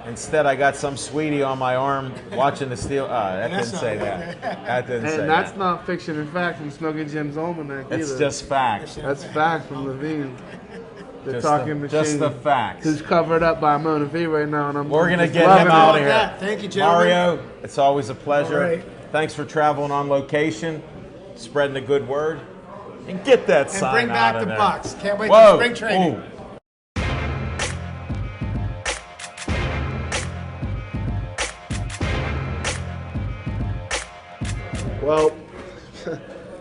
Instead, I got some sweetie on my arm watching the steel." That That's didn't say not- that. That didn't say And that's that. not fiction and fact from Smoking Jim's Almanac It's either. just facts. That's fact from Levine. The Just talking the- machine. just the facts. Who's covered up by Mona V right now, and We're gonna just get loving him it. out of here. Yeah, thank you, gentlemen. Mario, it's always a pleasure. All right. Thanks for traveling on location, spreading the good word, and get that And sign bring back out of the there. Bucks. Can't wait Whoa. for spring training. Ooh. Well,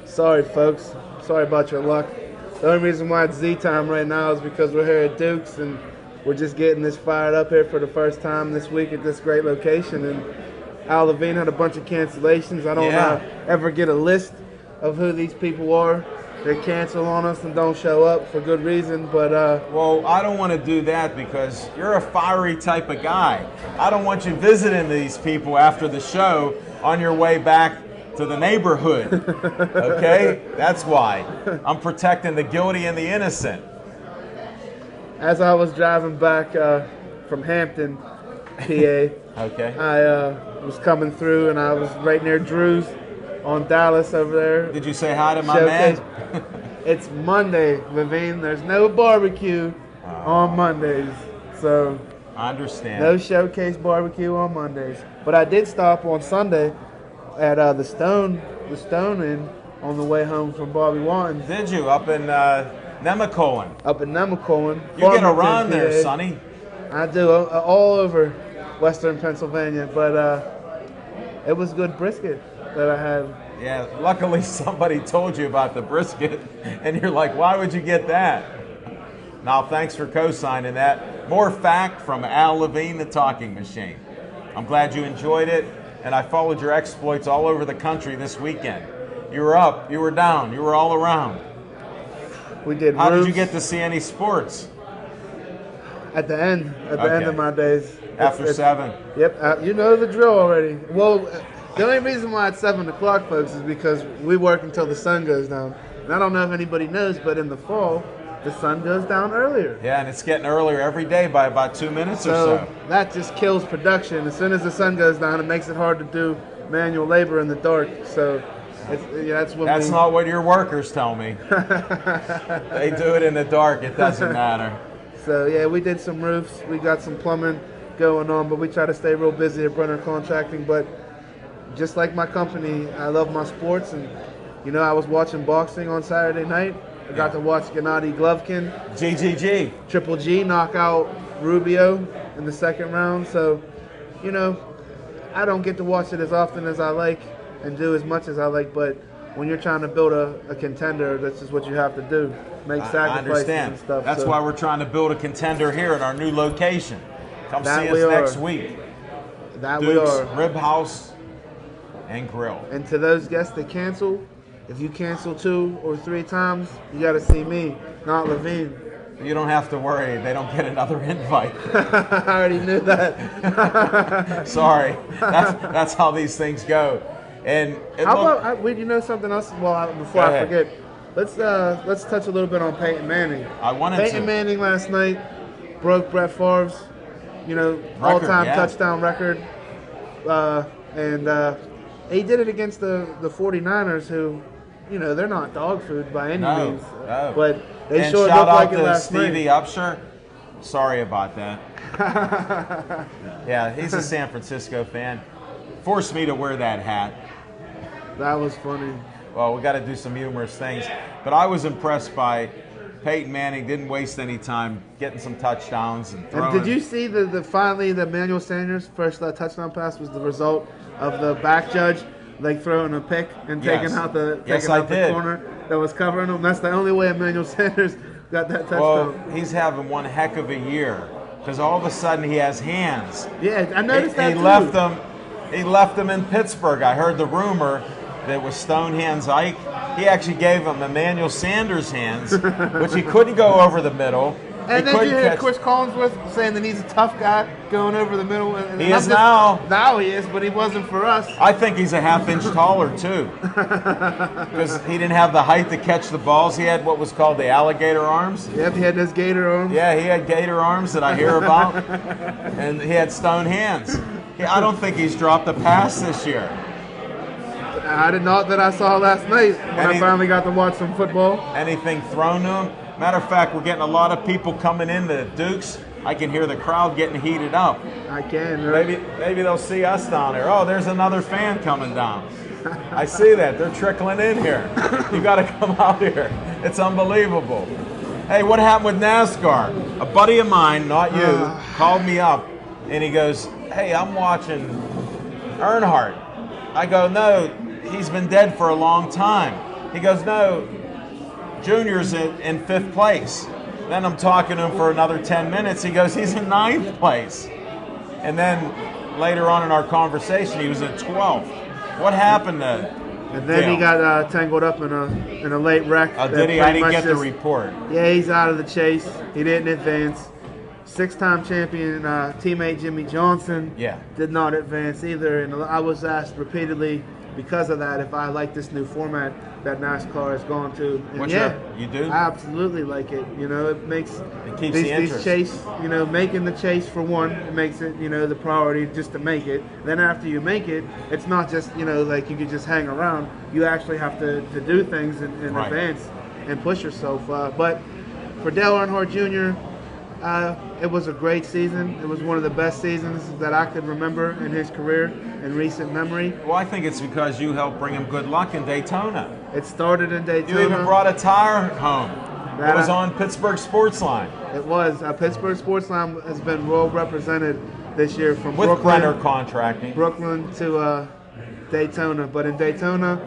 sorry, folks. Sorry about your luck. The only reason why it's Z time right now is because we're here at Duke's and we're just getting this fired up here for the first time this week at this great location. And Al Levine had a bunch of cancellations. I don't ever get a list of who these people are. They cancel on us and don't show up for good reason. But Well, I don't want to do that because you're a fiery type of guy. I don't want you visiting these people after the show on your way back to the neighborhood. Okay? That's why. I'm protecting the guilty and the innocent. as I was driving back from Hampton, PA, Okay. I was coming through and I was right near Drew's on Dallas over there. Did you say hi to my Showcase. man? It's Monday, Levine. There's no barbecue on Mondays. So I understand. no showcase barbecue on Mondays. But I did stop on Sunday at the Stone Inn on the way home from Bobby Wanton's Did you? Up in Nemacolin. up in Nemacolin. You get Farmington, around there, PA. Sonny. I do all over Western Pennsylvania, but it was good brisket that I had. Yeah, luckily somebody told you about the brisket, and you're like, why would you get that? Now, thanks for co-signing that. More fact from Al Levine, the talking machine. I'm glad you enjoyed it, and I followed your exploits all over the country this weekend. You were up, you were down, you were all around. We did. How did you roofs get to see any sports? at the end Okay. of my days? After 7? Yep, you know the drill already. Well, the only reason why it's 7 o'clock, folks, is because we work until the sun goes down. And I don't know if anybody knows, but in the fall, the sun goes down earlier. Yeah, and it's getting earlier every day by about 2 minutes or So so. that just kills production. As soon as the sun goes down, it makes it hard to do manual labor in the dark. So that's what That's not what your workers tell me. They do it in the dark, it doesn't matter. So yeah, we did some roofs. We got some plumbing going on, but we try to stay real busy at Brenner Contracting. But just like my company, I love my sports, and I was watching boxing on Saturday night. I got to watch Gennady Golovkin, GGG. Triple G, knock out Rubio in the second round. So, I don't get to watch it as often as I like, and do as much as I like, but when you're trying to build a contender, that's just what you have to do. Make sacrifices I understand. and stuff. That's why we're trying to build a contender here in our new location. Come see us next week. That Duke's we are. Rib House and Grille. And to those guests that cancel, if you cancel 2 or 3 times, you got to see me, not Levine. You don't have to worry. They don't get another invite. I already knew that. Sorry. That's how these things go. And how about, you know something else? Well, before I forget, let's touch a little bit on Peyton Manning. Peyton Manning last night broke Brett Favre's, all-time touchdown record. And he did it against the 49ers, who, they're not dog food by any means. No. But they sure looked like it last night. Stevie Upshur. Sorry about that. Yeah, he's a San Francisco fan. Forced me to wear that hat. That was funny. Well, we got to do some humorous things. But I was impressed by Peyton Manning. Didn't waste any time getting some touchdowns and throwing. And did you see finally the Emmanuel Sanders first touchdown pass was the result of the back judge throwing a pick and taking out the corner that was covering him? That's the only way Emmanuel Sanders got that touchdown. Well, he's having one heck of a year because all of a sudden he has hands. Yeah, I noticed that too. He left them in Pittsburgh. I heard the rumor that was Stone Hands Ike. He actually gave him Emmanuel Sanders hands, which he couldn't go over the middle. And then you hear Chris Collinsworth saying that he's a tough guy going over the middle. And he is now. Now he is, but he wasn't for us. I think he's a half-inch taller, too. Because he didn't have the height to catch the balls. He had what was called the alligator arms. Yep, he had those gator arms. Yeah, he had gator arms that I hear about. And he had stone hands. I don't think he's dropped a pass this year. I did not that I saw last night when I finally got to watch some football. Anything thrown to him? Matter of fact, we're getting a lot of people coming into Duke's. I can hear the crowd getting heated up. I can. Right? Maybe they'll see us down there. Oh, there's another fan coming down. I see that. They're trickling in here. You got to come out here. It's unbelievable. Hey, what happened with NASCAR? A buddy of mine, not you, called me up, and he goes, hey, I'm watching Earnhardt. I go, no, he's been dead for a long time. He goes, no, Junior's in 5th place. Then I'm talking to him for another 10 minutes. He goes, he's in 9th place. And then later on in our conversation, he was in 12th. What happened to And then he got tangled up in a late wreck. Did he? I didn't get the report. Yeah, he's out of the chase. He didn't advance. 6-time champion teammate Jimmy Johnson did not advance either. And I was asked repeatedly because of that if I like this new format that NASCAR has gone to. And you do? I absolutely like it. It makes keeps the interest. These chase, making the chase for one, it makes it, the priority just to make it. Then after you make it, it's not just, like you could just hang around. You actually have to do things in advance and push yourself. But for Dale Earnhardt Jr., it was a great season. It was one of the best seasons that I could remember in his career in recent memory. Well, I think it's because you helped bring him good luck in Daytona. It started in Daytona. You even brought a tire home. It was on Pittsburgh Sportsline. It was. Pittsburgh Sportsline has been well represented this year from with Brooklyn. Brenner Contracting. Brooklyn to Daytona. But in Daytona,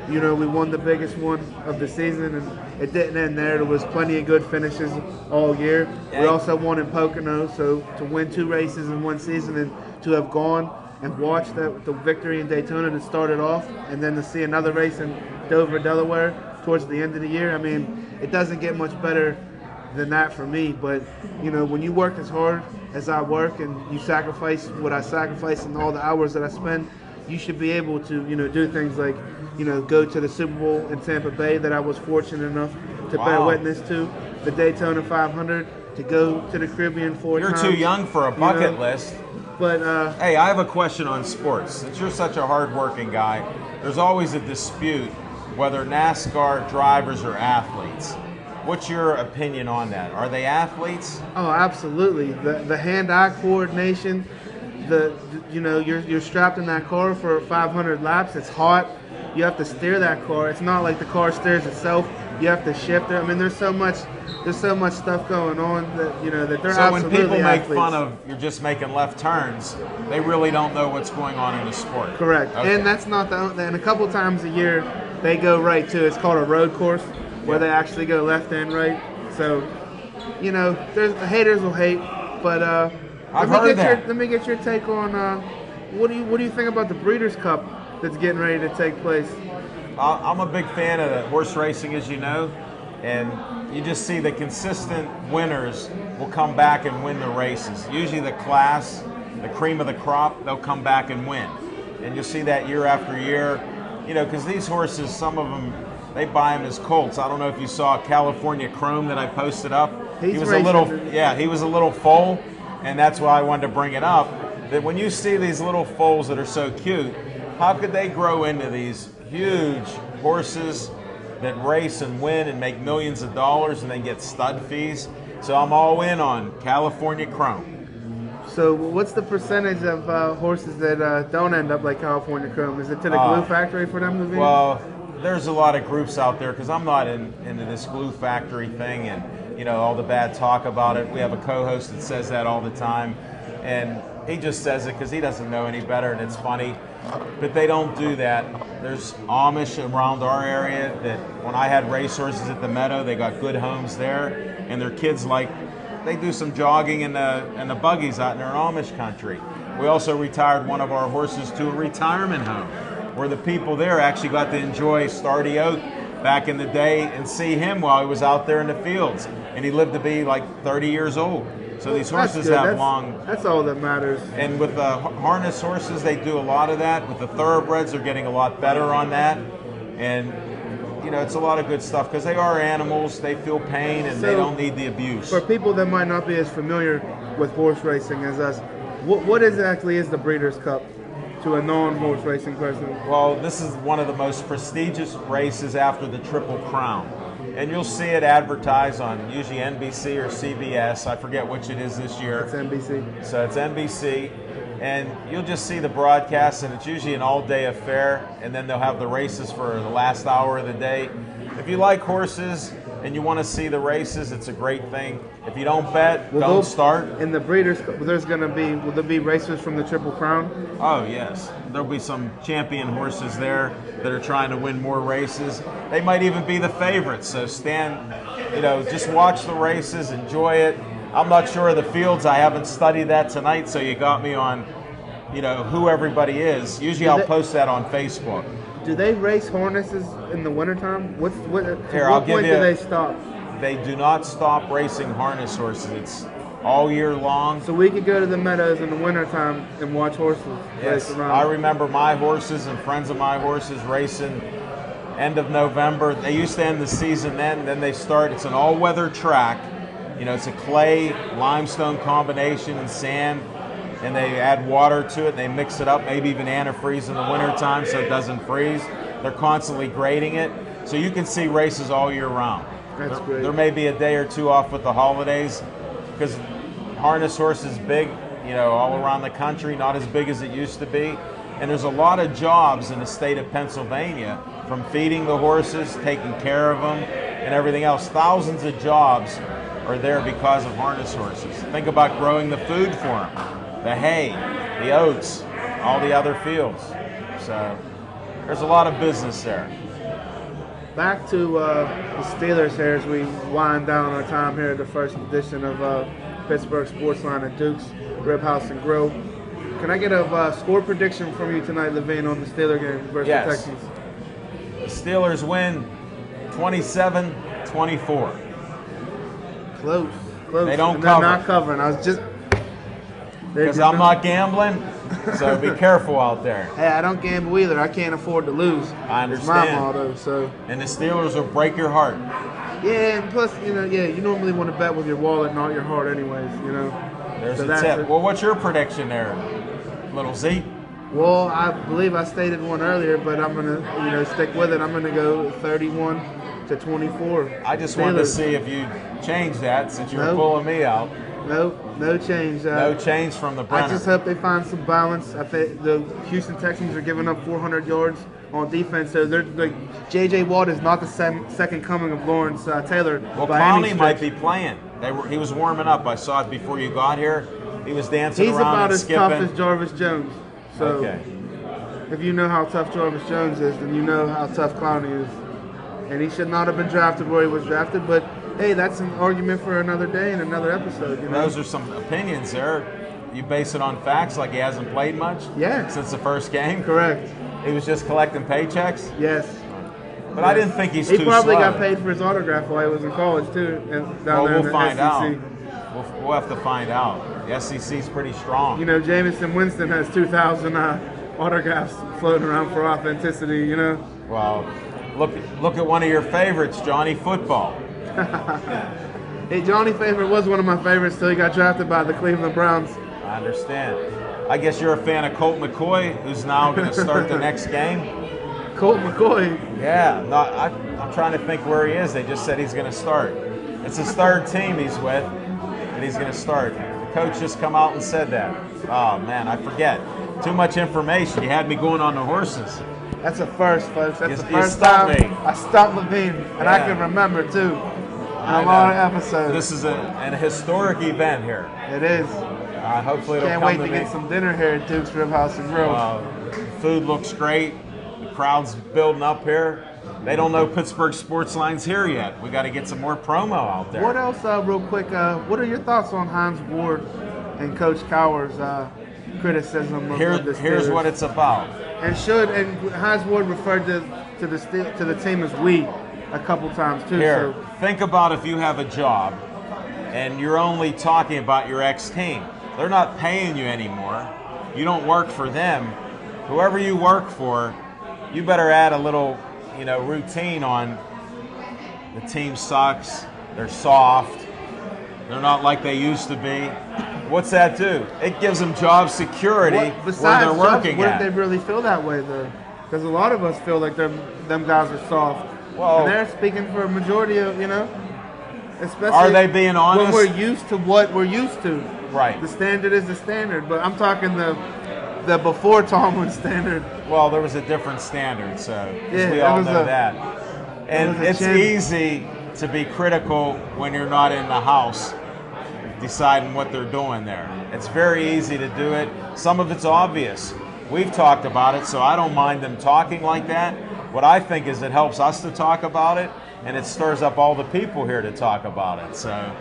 we won the biggest one of the season, and it didn't end there. There was plenty of good finishes all year. We also won in Pocono, so to win 2 races in one season and to have gone and watched the victory in Daytona that started off, and then to see another race in Dover, Delaware towards the end of the year, it doesn't get much better than that for me. But, when you work as hard as I work and you sacrifice what I sacrifice and all the hours that I spend, you should be able to, do things like, go to the Super Bowl in Tampa Bay that I was fortunate enough to bear witness to, the Daytona 500, to go to the Caribbean 4 times. You're too young for a bucket list. But hey, I have a question on sports. Since you're such a hard-working guy, there's always a dispute whether NASCAR drivers are athletes. What's your opinion on that? Are they athletes? Oh, absolutely. The hand-eye coordination. You're strapped in that car for 500 laps. It's hot. You have to steer that car. It's not like the car steers itself. You have to shift it. I mean, there's so much stuff going on that that they're so absolutely when people make athletes. fun of you're just making left turns, they really don't know what's going on in the sport. Correct. Okay. And that's not the only. And a couple times a year they go right too. It's called a road course where they actually go left and right. So there's the haters will hate, but let me get your take on what do you think about the Breeders' Cup that's getting ready to take place? I'm a big fan of horse racing, as you know, and you just see the consistent winners will come back and win the races. Usually the class, the cream of the crop, they'll come back and win. And you'll see that year after year, because these horses, some of them, they buy them as colts. I don't know if you saw California Chrome that I posted up. He was a little foal, and that's why I wanted to bring it up. That when you see these little foals that are so cute, how could they grow into these huge horses that race and win and make millions of dollars and then get stud fees? So I'm all in on California Chrome. So what's the percentage of horses that don't end up like California Chrome? Is it to the glue factory for them to be? Well, there's a lot of groups out there because I'm not into this glue factory thing and all the bad talk about it. We have a co-host that says that all the time, and he just says it because he doesn't know any better, and it's funny. But they don't do that. There's Amish around our area that when I had racehorses at the Meadow, they got good homes there, and their kids they do some jogging in the buggies out in their Amish country. We also retired one of our horses to a retirement home where the people there actually got to enjoy Stardy Oak back in the day and see him while he was out there in the fields. And he lived to be like 30 years old. So these horses have long... That's all that matters. And with the harness horses, they do a lot of that. With the thoroughbreds, they're getting a lot better on that. And, it's a lot of good stuff because they are animals. They feel pain and they don't need the abuse. For people that might not be as familiar with horse racing as us, what exactly is the Breeders' Cup to a non-horse racing person? Well, this is one of the most prestigious races after the Triple Crown. And you'll see it advertised on usually NBC or CBS. I forget which it is this year. It's NBC. So it's NBC. And you'll just see the broadcast, and it's usually an all-day affair. And then they'll have the races for the last hour of the day. If you like horses and you want to see the races, it's a great thing. If you don't bet, don't start. In the Breeders' Cup, will there be racers from the Triple Crown? Oh, yes. There'll be some champion horses there that are trying to win more races. They might even be the favorites. So just watch the races, enjoy it. I'm not sure of the fields. I haven't studied that tonight, so you got me on, who everybody is. Usually I'll post that on Facebook. Do they race harnesses in the wintertime? What point do they stop? They do not stop racing harness horses. It's all year long. So we could go to the meadows in the wintertime and watch horses race around. I remember my horses and friends of my horses racing end of November. They used to end the season then they start. It's an all-weather track. It's a clay limestone combination and sand, and they add water to it, and they mix it up, maybe even antifreeze in the wintertime so it doesn't freeze. They're constantly grading it, so you can see races all year round. That's great. There may be a day or two off with the holidays because harness horse is big, all around the country, not as big as it used to be. And there's a lot of jobs in the state of Pennsylvania, from feeding the horses, taking care of them, and everything else. Thousands of jobs are there because of harness horses. Think about growing the food for them, the hay, the oats, all the other fields. So there's a lot of business there. Back to the Steelers here as we wind down our time here at the first edition of Pittsburgh Sportsline at Duke's Rib House and Grille. Can I get a score prediction from you tonight, Levine, on the Steelers game versus the Texans? The Steelers win 27-24. Close. They don't and cover. They're not covering. I was just... Because I'm not gambling, so be careful out there. Hey, I don't gamble either. I can't afford to lose. I understand. It's my motto, so... And the Steelers will break your heart. Yeah, and plus, you normally want to bet with your wallet, not your heart anyways, There's a tip. Well, what's your prediction there, Little Z? Well, I believe I stated one earlier, but I'm going to, stick with it. I'm going to go 31-24. I just wanted to see if you changed that since you were pulling me out. Nope, no change. No change from the Brenner. I just hope they find some balance. I think the Houston Texans are giving up 400 yards on defense, so they're like J.J. Watt is not the second coming of Lawrence Taylor. Well, Clowney might be playing. He was warming up. I saw it before you got here. He was dancing He's around about and as skipping. tough as Jarvis Jones. So okay. If you know how tough Jarvis Jones is, then you know how tough Clowney is. And he should not have been drafted where he was drafted, but hey, that's an argument for another day and another episode. You know? Those are some opinions there. You base it on facts, like he hasn't played much since the first game? Correct. He was just collecting paychecks? Yes. But I didn't think he's too slow. He probably got paid for his autograph while he was in college, too. We'll find out. We'll have to find out. The SEC's pretty strong. You know, Jameson Winston has 2,000 autographs floating around for authenticity, you know? Well, look at one of your favorites, Johnny Football. Hey, Johnny Favorite was one of my favorites till he got drafted by the Cleveland Browns. I understand. I guess you're a fan of Colt McCoy, who's now going to start the next game. Colt McCoy? Yeah, I'm trying to think where he is. They just said he's going to start. It's his third team he's with, and he's going to start. The coach just come out and said that. Oh, man, I forget. Too much information. You had me going on the horses. That's a first, folks. That's the first time I stumped Levine, and I can remember, too. A lot of episodes. This is an historic event here. It is. Hopefully it'll Can't come wait to to me. get some dinner here at Duke's Rib House and Grill. Food looks great. The crowd's building up here. They don't know Pittsburgh Sportsline's here yet. We got to get some more promo out there. What else, real quick? What are your thoughts on Hines Ward and Coach Cowher's criticism of the Steelers? Here's what it's about. And Hines Ward referred to the team as we a couple times too. Here, so. Think about if you have a job and you're only talking about your ex-team. They're not paying you anymore. You don't work for them. Whoever you work for, you better add a little, routine on the team sucks, they're soft, they're not like they used to be. What's that do? It gives them job security where they're working where at. they really feel that way though? Because a lot of us feel like them guys are soft. Well, and they're speaking for a majority of, especially are they being honest? When we're used to what we're used to. Right. The standard is the standard, but I'm talking the before Tomlin standard. Well, there was a different standard, so yeah, we all know that. And it's easy to be critical when you're not in the house deciding what they're doing there. It's very easy to do it. Some of it's obvious. We've talked about it, so I don't mind them talking like that. What I think is it helps us to talk about it, and it stirs up all the people here to talk about it. So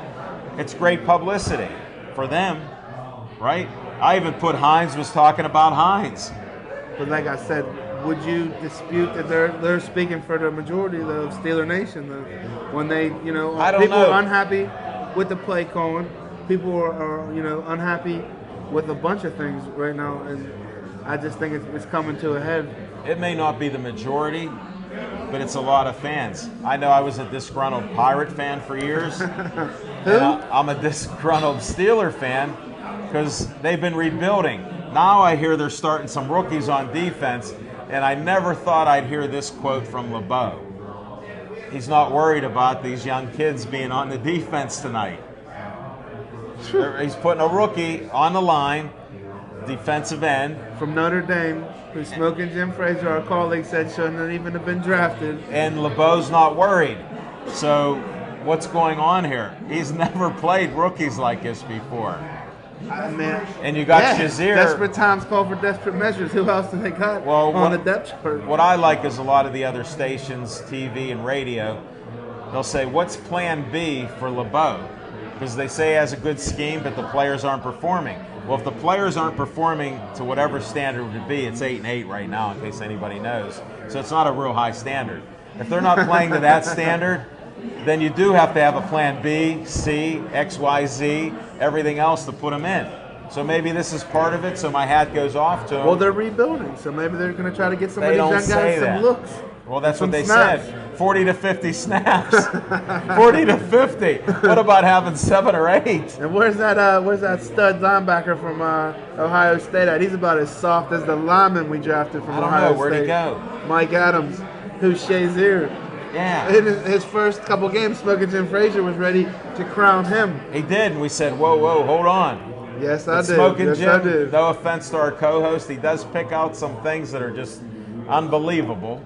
it's great publicity for them, right? I even put Hines was talking about Hines. But like I said, would you dispute that they're speaking for the majority of Steeler Nation though? When they, I don't people know. are unhappy with the play calling. People are unhappy with a bunch of things right now, and I just think it's coming to a head. It may not be the majority, but it's a lot of fans. I know I was a disgruntled Pirate fan for years. Who? I'm a disgruntled Steeler fan because they've been rebuilding. Now I hear they're starting some rookies on defense, and I never thought I'd hear this quote from LeBeau. He's not worried about these young kids being on the defense tonight. He's putting a rookie on the line, defensive end. From Notre Dame, who's smoking Jim Frazier, our colleague said shouldn't even have been drafted. And LeBeau's not worried. So what's going on here? He's never played rookies like this before. And you got Shazier. Desperate times call for desperate measures. Who else do they got on the depth chart? What I like is a lot of the other stations, TV and radio, they'll say, what's plan B for LeBeau? Because they say he has a good scheme, but the players aren't performing. Well, if the players aren't performing to whatever standard it would be, it's 8-8 right now, in case anybody knows. So it's not a real high standard. If they're not playing to that standard, then you do have to have a plan B, C, X, Y, Z, everything else to put them in. So maybe this is part of it, so my hat goes off to them. Well, they're rebuilding, so maybe they're going to try to get some of these young guys some looks. Well, that's what they snaps. said. 40 to 50 snaps. 40 to 50. What about having 7 or 8? And where's that stud linebacker from Ohio State at? He's about as soft as the lineman we drafted from Ohio State. Where'd he go? Mike Adams, who's Shazier. Yeah. In his first couple games, Smoking Jim Frazier was ready to crown him. He did, and we said, whoa, hold on. Yes, I did. Smoking yes, Jim, I did. no offense to our co-host, he does pick out some things that are just unbelievable.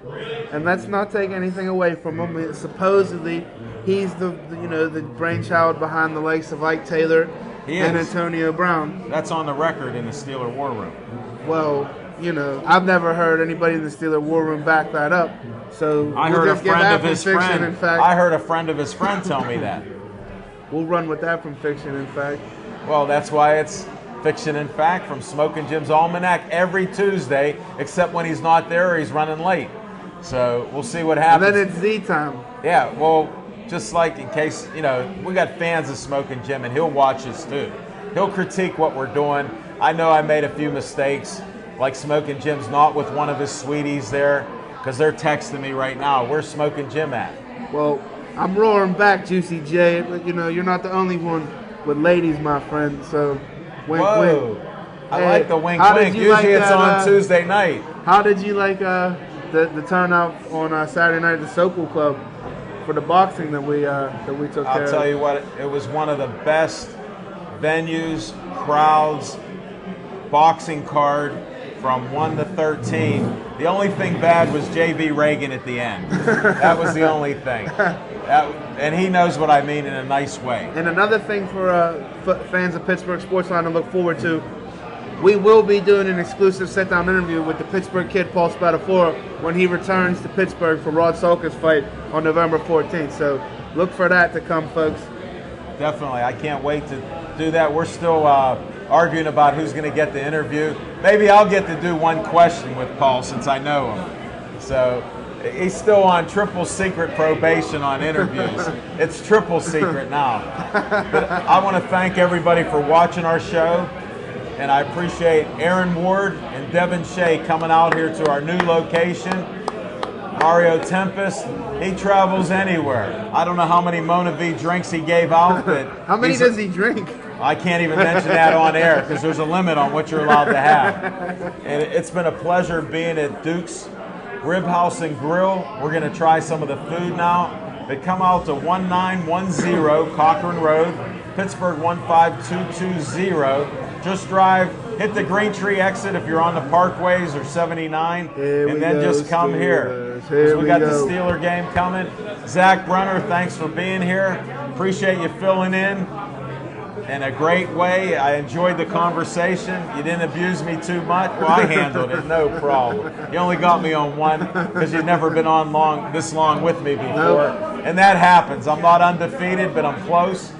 And let's not take anything away from him. Supposedly, he's the brainchild behind the likes of Ike Taylor and Antonio Brown. That's on the record in the Steeler War Room. Well, I've never heard anybody in the Steeler War Room back that up. So I heard a friend of his friend. I heard a friend of his friend tell me that. We'll run with that from fiction and fact. Well, that's why it's Fiction and Fact from Smoking Jim's Almanac every Tuesday, except when he's not there or he's running late. So we'll see what happens. And then it's Z time. Yeah, well, just like in case, we got fans of Smoking Jim, and he'll watch us too. He'll critique what we're doing. I know I made a few mistakes, like Smoking Jim's not with one of his sweeties there, because they're texting me right now. Where's Smoking Jim at? Well, I'm roaring back, Juicy J. But, you're not the only one with ladies, my friend. So, wink, wink. I like the wink, wink. Usually it's on Tuesday night. How did you like the turnout on Saturday night at the Sokol Club for the boxing that we took care of? I'll tell you what, it was one of the best venues, crowds, boxing card from 1 to 13. The only thing bad was J.B. Reagan at the end. That was the only thing. And he knows what I mean in a nice way. And another thing for fans of Pittsburgh Sportsline to look forward to, we will be doing an exclusive sit-down interview with the Pittsburgh kid, Paul Spadafora, when he returns to Pittsburgh for Rod Sulker's fight on November 14th. So look for that to come, folks. Definitely. I can't wait to do that. We're still arguing about who's going to get the interview. Maybe I'll get to do one question with Paul since I know him. So he's still on triple secret probation on interviews. It's triple secret now. But I want to thank everybody for watching our show. And I appreciate Aaron Ward and Devin Shea coming out here to our new location. Mario Tempest, he travels anywhere. I don't know how many Mona V drinks he gave out, but how many does he drink? I can't even mention that on air because there's a limit on what you're allowed to have. And it's been a pleasure being at Duke's Rib House and Grill. We're going to try some of the food now. But come out to 1910 Cochran Road, Pittsburgh 15220. Just drive, hit the Green Tree exit if you're on the Parkways or 79, and then just come here. We got the Steeler game coming. Zach Brunner, thanks for being here. Appreciate you filling in a great way. I enjoyed the conversation. You didn't abuse me too much. Well, I handled it, no problem. You only got me on one because you've never been on this long with me before. And that happens. I'm not undefeated, but I'm close.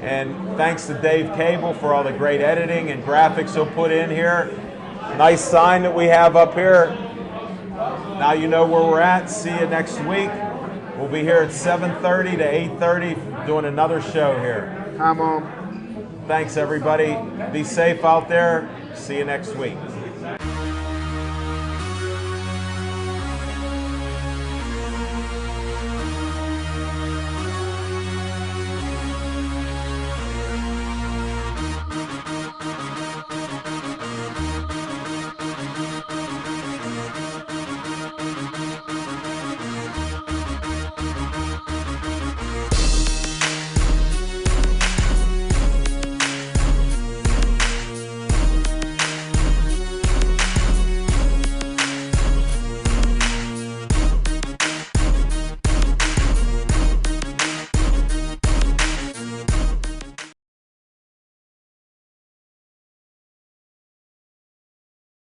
And thanks to Dave Cable for all the great editing and graphics he'll put in here. Nice sign that we have up here. Now you know where we're at. See you next week. We'll be here at 7:30 to 8:30 doing another show here. Hi, Mom. Thanks, everybody. Be safe out there. See you next week.